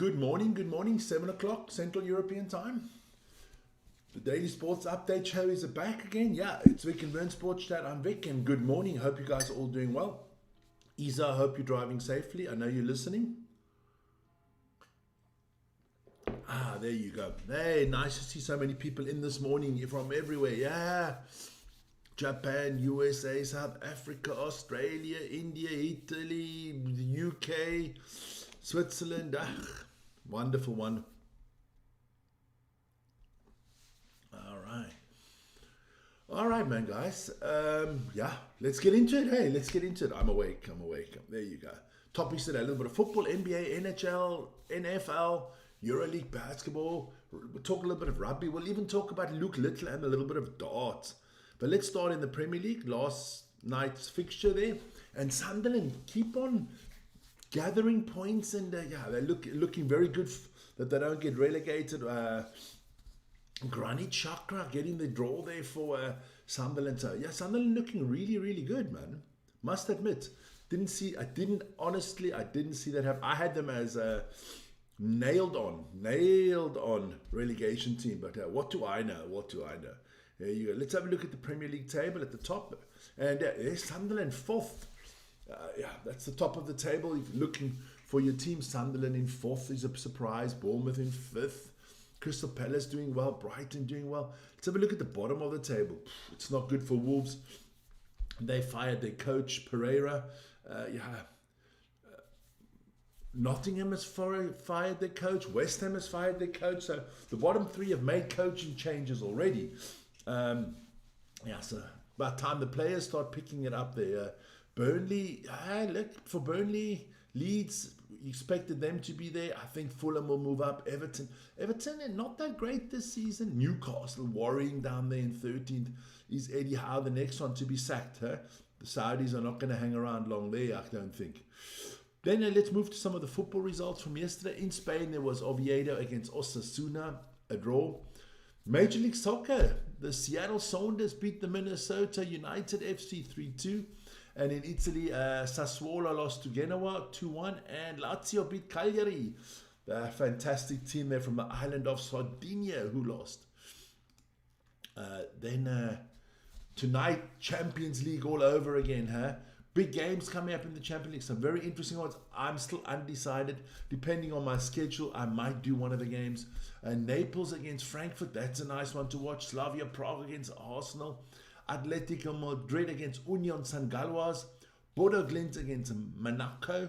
Good morning, 7 o'clock Central European time. The Daily Sports Update show is back again. Yeah, it's Vic and Vern Sports Chat. I'm Vic, and good morning. Hope you guys are all doing well. Isa, I hope you're driving safely. I know you're listening. There you go. Hey, nice to see so many people in this morning. You're from everywhere. Yeah. Japan, USA, South Africa, Australia, India, Italy, the UK, Switzerland. Wonderful one. All right, man, guys. Yeah, let's get into it. Hey, let's get into it. I'm awake. There you go. Topics today: a little bit of football, NBA, NHL, NFL, EuroLeague basketball. We'll talk a little bit of rugby. We'll even talk about Luke Little and a little bit of darts. But let's start in the Premier League. Last night's fixture there, and Sunderland keep on gathering points, and they're looking very good that they don't get relegated. Granit Xhaka getting the draw there for Sunderland. So yeah, Sunderland looking really, really good, man. Must admit, I didn't see that happen. I had them as a nailed on relegation team. But what do I know? There you go. Let's have a look at the Premier League table at the top, and there's Sunderland fourth. That's the top of the table. If you're looking for your team, Sunderland in fourth is a surprise. Bournemouth in fifth. Crystal Palace doing well. Brighton doing well. Let's have a look at the bottom of the table. It's not good for Wolves. They fired their coach, Pereira. Nottingham has fired their coach. West Ham has fired their coach. So the bottom three have made coaching changes already. So about time the players start picking it up there. Burnley, look for Burnley. Leeds, expected them to be there. I think Fulham will move up. Everton not that great this season. Newcastle worrying down there in 13th. Is Eddie Howe the next one to be sacked? Huh? The Saudis are not going to hang around long there, I don't think. Then let's move to some of the football results from yesterday. In Spain, there was Oviedo against Osasuna, a draw. Major League Soccer, the Seattle Sounders beat the Minnesota United FC 3-2. And in Italy, Sassuolo lost to Genoa 2-1, and Lazio beat Cagliari. The fantastic team there from the island of Sardinia who lost. Then tonight, Champions League all over again, huh? Big games coming up in the Champions League. Some very interesting ones. I'm still undecided. Depending on my schedule, I might do one of the games. Naples against Frankfurt. That's a nice one to watch. Slavia Prague against Arsenal. Atletico Madrid against Union San Galois. Bodo Glimt against Monaco.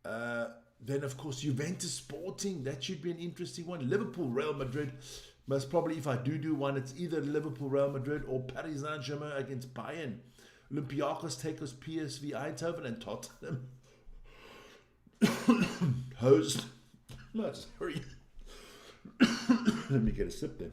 Then, of course, Juventus Sporting. That should be an interesting one. Liverpool, Real Madrid. Most probably, if I do one, it's either Liverpool, Real Madrid or Paris Saint-Germain against Bayern. Olympiacos take us PSV Eindhoven, and Tottenham host. No, sorry. Let me get a sip then.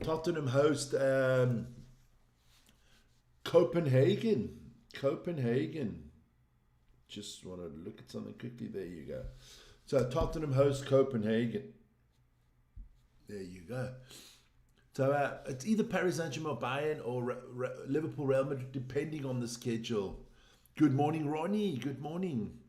Tottenham host Copenhagen. Just want to look at something quickly. There you go. So Tottenham host Copenhagen. There you go. So it's either Paris Saint-Germain, Bayern, or Liverpool, Real Madrid, depending on the schedule. Good morning, Ronnie. Good morning.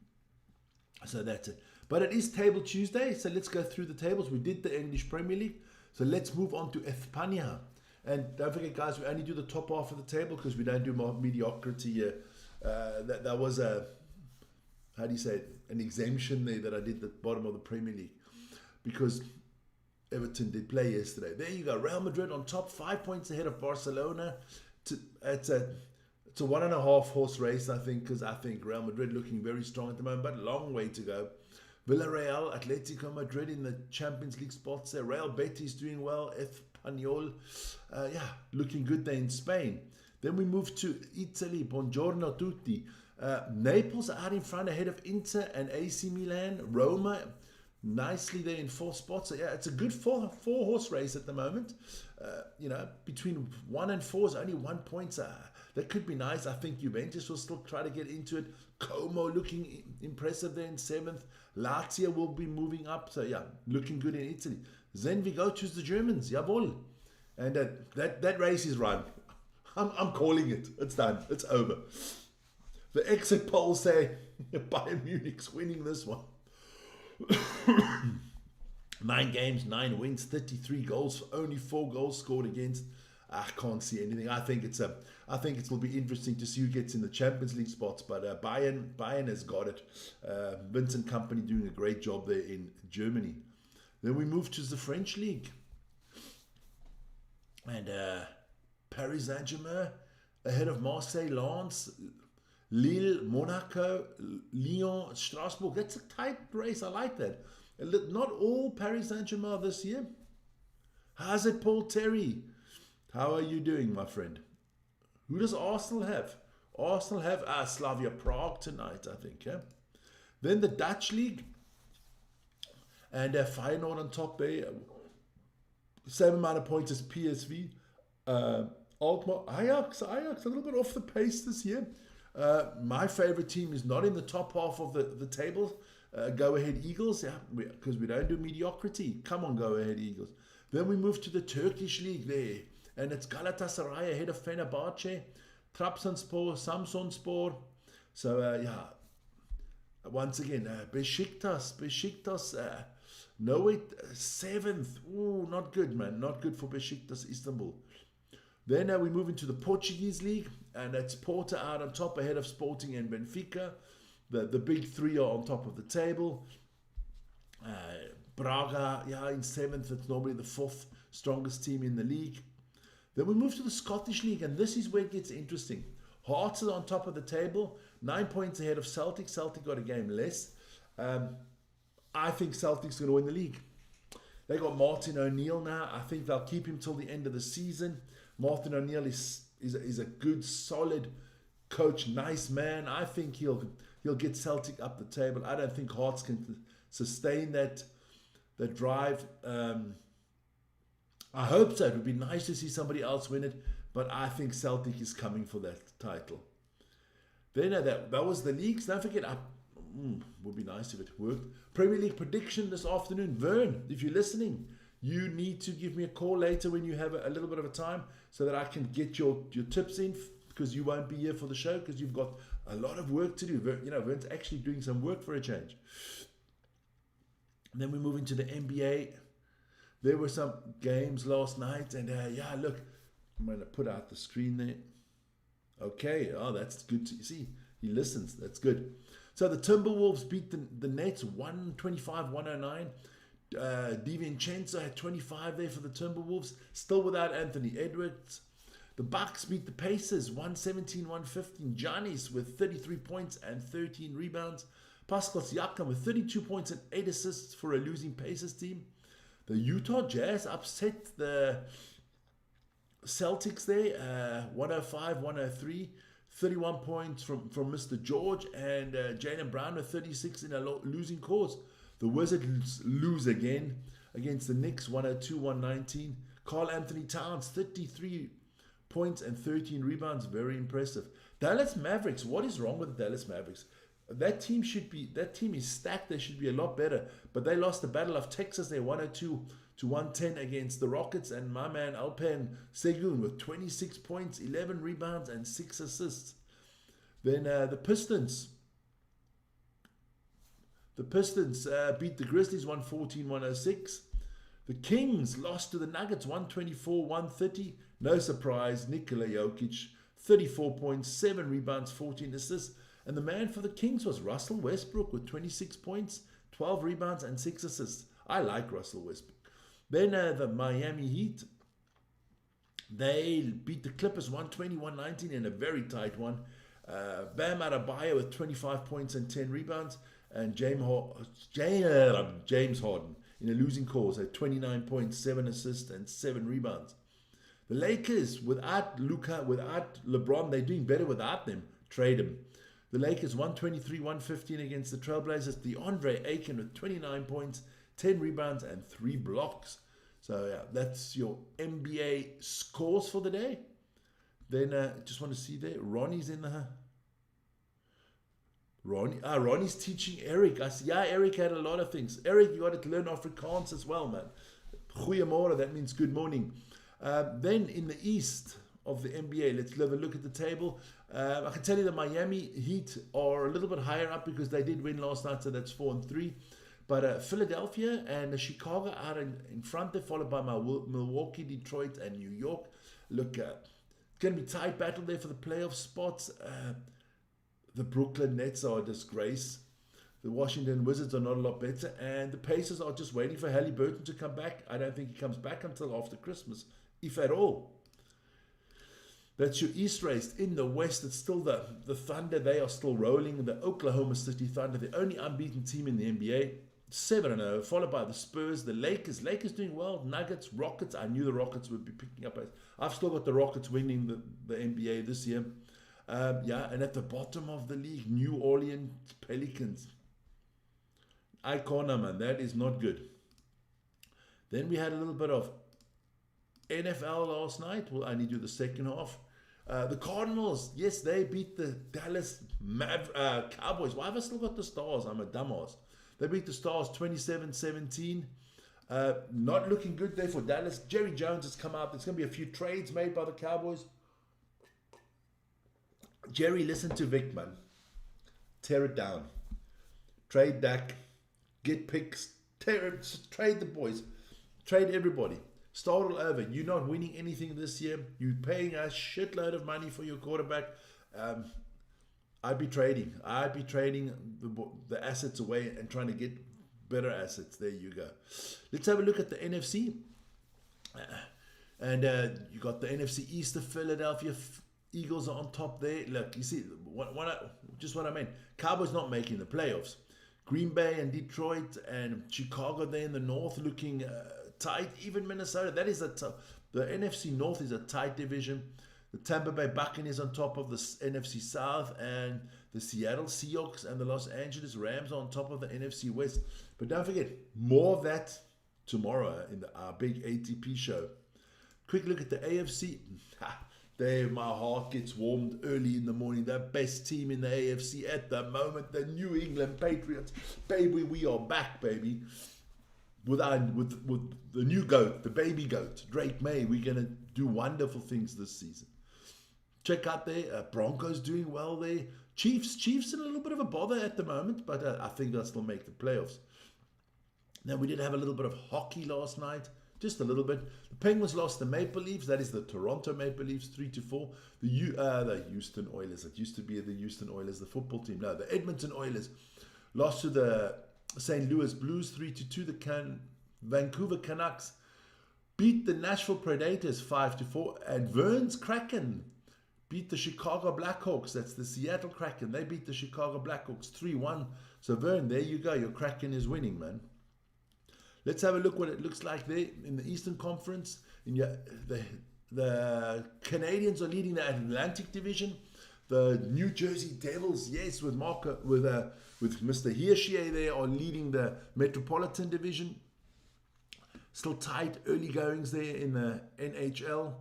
So that's it. But it is Table Tuesday, so let's go through the tables. We did the English Premier League. So let's move on to España. And don't forget, guys, we only do the top half of the table because we don't do mediocrity here. That was an exemption there that I did at the bottom of the Premier League. Because Everton did play yesterday. There you go. Real Madrid on top, 5 points ahead of Barcelona. It's a 1.5 horse race, I think, because I think Real Madrid looking very strong at the moment, but long way to go. Villarreal, Atletico Madrid in the Champions League spots there. Real Betis doing well. Espanyol, looking good there in Spain. Then we move to Italy. Buongiorno tutti. Naples are out in front ahead of Inter and AC Milan. Roma nicely there in fourth spot. So it's a good four horse race at the moment. Between 1 and 4 is only 1 point. That could be nice. I think Juventus will still try to get into it. Como looking impressive there in 7th. Lazio will be moving up. So looking good in Italy. Then we go to the Germans. Jawohl. And that race is run. I'm calling it. It's done. It's over. The exit polls say Bayern Munich's winning this one. 9 games, 9 wins, 33 goals, only 4 goals scored against. I can't see anything. I think it will be interesting to see who gets in the Champions League spots. But Bayern has got it. Vincent Company doing a great job there in Germany. Then we move to the French league, and Paris Saint-Germain ahead of Marseille, Lens, Lille, Monaco, Lyon, Strasbourg. That's a tight race. I like that. Not all Paris Saint-Germain this year. How's it, Paul Terry? How are you doing, my friend? Who does Arsenal have? Arsenal have Slavia Prague tonight, I think. Yeah. Then the Dutch league, and Feyenoord on top there. Same amount of points as PSV. Alkmaar, Ajax, a little bit off the pace this year. My favorite team is not in the top half of the table. Go Ahead Eagles, yeah, because we don't do mediocrity. Come on, Go Ahead Eagles. Then we move to the Turkish league there, and it's Galatasaray ahead of Fenerbahce, Trabzonspor, Samsunspor. So yeah, once again, Besiktas, no it 7th. Ooh, not good, man. Not good for Besiktas Istanbul. Then we move into the Portuguese league, and it's Porto out on top ahead of Sporting and Benfica. The big three are on top of the table. Braga, yeah, in 7th. It's normally the 4th strongest team in the league. Then we move to the Scottish league, and this is where it gets interesting. Hearts are on top of the table, 9 points ahead of Celtic. Celtic got a game less. I think Celtic's going to win the league. They got Martin O'Neill now. I think they'll keep him till the end of the season. Martin O'Neill is a good, solid coach, nice man. I think he'll get Celtic up the table. I don't think Hearts can sustain that drive. I hope so. It would be nice to see somebody else win it, but I think Celtic is coming for that title. Then that was the leagues. Don't forget, would be nice if it worked. Premier League prediction this afternoon. Vern, if you're listening, you need to give me a call later when you have a little bit of a time so that I can get your tips in, because you won't be here for the show because you've got a lot of work to do. Vern's actually doing some work for a change. And then we move into the NBA. There were some games last night, and yeah, look, I'm going to put out the screen there. Okay, that's good to see. He listens. That's good. So the Timberwolves beat the Nets 125-109. DiVincenzo had 25 there for the Timberwolves, still without Anthony Edwards. The Bucks beat the Pacers 117-115. Giannis with 33 points and 13 rebounds. Pascal Siakam with 32 points and 8 assists for a losing Pacers team. The Utah Jazz upset the Celtics there, 105-103. 31 points from Mr. George, and Jaylen Brown with 36 in a losing cause. The Wizards lose again against the Knicks, 102-119. Karl Anthony Towns, 33 points and 13 rebounds. Very impressive. Dallas Mavericks. What is wrong with the Dallas Mavericks? That team is stacked. They should be a lot better. But they lost the Battle of Texas. They're 102-110 against the Rockets. And my man Alpan Sengun with 26 points, 11 rebounds, and 6 assists. Then the Pistons. The Pistons beat the Grizzlies 114-106. The Kings lost to the Nuggets 124-130. No surprise, Nikola Jokic, 34 points, 7 rebounds, 14 assists. And the man for the Kings was Russell Westbrook with 26 points, 12 rebounds, and 6 assists. I like Russell Westbrook. Then the Miami Heat, they beat the Clippers 120-119 in a very tight one. Bam Adebayo with 25 points and 10 rebounds. And James Harden in a losing cause had 29 points, 7 assists, and 7 rebounds. The Lakers, without Luka, without LeBron, they're doing better without them. Trade them. The Lakers 123-115 against the Trailblazers. DeAndre Ayton with 29 points, 10 rebounds, and 3 blocks. So yeah, that's your NBA scores for the day. Then just want to see there, Ronnie's in the... Ronnie's teaching Eric. I see, yeah, Eric had a lot of things. Eric, you got to learn Afrikaans as well, man. Goeiemorgen, that means good morning. Then in the East, of the NBA. Let's have a look at the table. I can tell you the Miami Heat are a little bit higher up because they did win last night, so that's 4-3. But Philadelphia and Chicago are in front there, followed by Milwaukee, Detroit, and New York. Look, it's going to be a tight battle there for the playoff spots. The Brooklyn Nets are a disgrace. The Washington Wizards are not a lot better. And the Pacers are just waiting for Halliburton to come back. I don't think he comes back until after Christmas, if at all. That's your East race. In the West, it's still the Thunder. They are still rolling. The Oklahoma City Thunder, the only unbeaten team in the NBA. 7-0, followed by the Spurs, the Lakers. Lakers doing well. Nuggets, Rockets. I knew the Rockets would be picking up. I've still got the Rockets winning the NBA this year. And at the bottom of the league, New Orleans Pelicans. Icona, man. That is not good. Then we had a little bit of NFL last night. We'll only do the second half. The Cardinals, yes, they beat the Dallas Cowboys. Why have I still got the Stars? I'm a dumbass. They beat the Stars 27-17. Not looking good there for Dallas. Jerry Jones has come out. There's going to be a few trades made by the Cowboys. Jerry, listen to Vic, man. Tear it down. Trade Dak. Get picks. Trade the boys. Trade everybody. Start all over. You're not winning anything this year. You're paying a shitload of money for your quarterback. I'd be trading. The assets away and trying to get better assets. There you go. Let's have a look at the NFC. You got the NFC East. The Philadelphia Eagles are on top there. Look, you see what I mean. Cowboys not making the playoffs. Green Bay and Detroit and Chicago there in the North looking tight. Even Minnesota. That is the NFC North is a tight division. The Tampa Bay Buccaneers on top of the NFC South, and the Seattle Seahawks and the Los Angeles Rams on top of the NFC West. But don't forget, more of that tomorrow in our big ATP show. Quick look at the AFC. There, my heart gets warmed early in the morning. The best team in the AFC at the moment, the New England Patriots. Baby, we are back, baby. With the new goat, the baby goat, Drake May. We're going to do wonderful things this season. Check out there. Broncos doing well there. Chiefs in a little bit of a bother at the moment, but I think they'll still make the playoffs. Now, we did have a little bit of hockey last night. Just a little bit. The Penguins lost the Maple Leafs. That is the Toronto Maple Leafs, 3-4. The Houston Oilers. It used to be the Houston Oilers, the football team. No, the Edmonton Oilers lost to the St. Louis Blues, 3-2. The Vancouver Canucks beat the Nashville Predators, 5-4. And Vern's Kraken beat the Chicago Blackhawks. That's the Seattle Kraken. They beat the Chicago Blackhawks 3-1. So Vern, there you go. Your Kraken is winning, man. Let's have a look what it looks like there in the Eastern Conference. The Canadians are leading the Atlantic Division. The New Jersey Devils, yes, with Mr. Hirschier there, are leading the Metropolitan Division. Still tight early goings there in the NHL.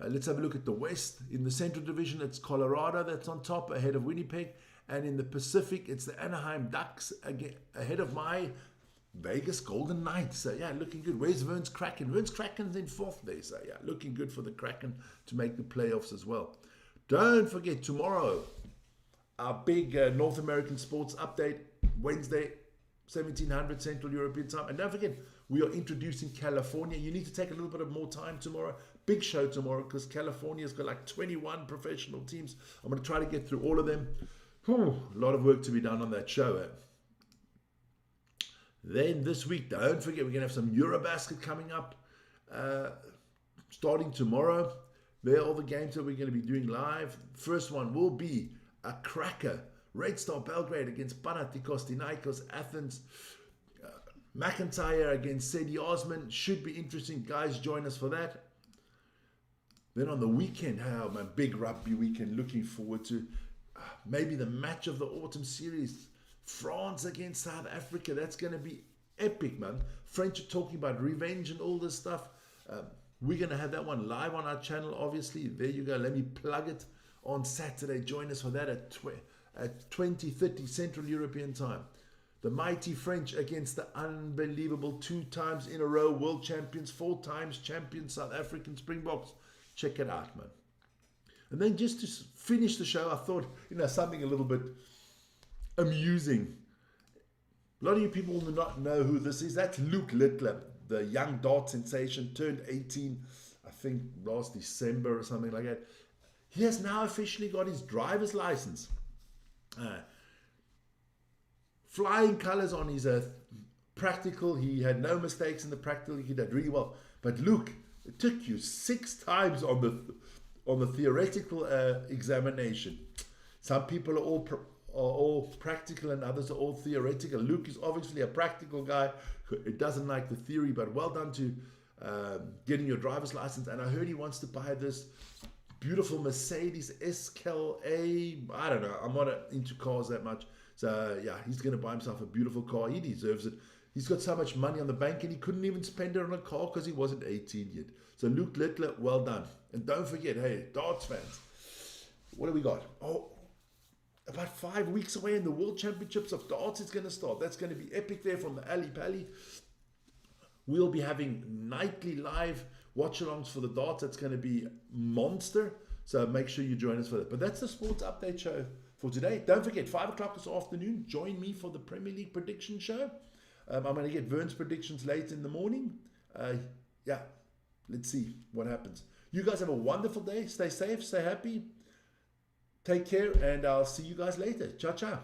Let's have a look at the West. In the Central Division, it's Colorado that's on top, ahead of Winnipeg. And in the Pacific, it's the Anaheim Ducks again, ahead of my Vegas Golden Knights. So yeah, looking good. Where's Vern's Kraken? Vern's Kraken's in fourth there. So yeah, looking good for the Kraken to make the playoffs as well. Don't forget, tomorrow, our big North American sports update, Wednesday, 1700 Central European time. And don't forget, we are introducing California. You need to take a little bit of more time tomorrow. Big show tomorrow because California's got like 21 professional teams. I'm going to try to get through all of them. A lot of work to be done on that show. Then this week, don't forget, we're going to have some Eurobasket coming up. Starting tomorrow. There are all the games that we're going to be doing live. First one will be a cracker. Red Star Belgrade against Panathinaikos Athens. McIntyre against Sadie Osman. Should be interesting. Guys, join us for that. Then on the weekend, my big rugby weekend. Looking forward to maybe the match of the autumn series. France against South Africa. That's going to be epic, man. French are talking about revenge and all this stuff. We're going to have that one live on our channel, obviously. There you go. Let me plug it on Saturday. Join us for that at 20:30 Central European time. The mighty French against the unbelievable 2 times in a row world champions, 4 times champion South African Springboks. Check it out, man. And then just to finish the show, I thought, something a little bit amusing. A lot of you people will not know who this is. That's Luke Littler, the young dart sensation, turned 18, I think last December or something like that. He has now officially got his driver's license. Flying colors on his practical. He had no mistakes in the practical. He did really well. But Luke, it took you 6 times on the theoretical examination. Some people are all practical and others are all theoretical. Luke is obviously a practical guy. It doesn't like the theory, but well done to getting your driver's license. And I heard he wants to buy this beautiful Mercedes SLA. I don't know. I'm not into cars that much. So yeah, he's going to buy himself a beautiful car. He deserves it. He's got so much money on the bank and he couldn't even spend it on a car because he wasn't 18 yet. So Luke Littler, well done. And don't forget, hey, darts fans, what do we got? Oh, about 5 weeks away and the World Championships of Darts is going to start. That's going to be epic there from the Ali Pali. We'll be having nightly live watch-alongs for the darts. That's going to be monster. So make sure you join us for that. But that's the sports update show for today. Don't forget, 5 o'clock this afternoon, join me for the Premier League prediction show. I'm going to get Vern's predictions late in the morning. Yeah, let's see what happens. You guys have a wonderful day. Stay safe, stay happy. Take care, and I'll see you guys later. Ciao, ciao.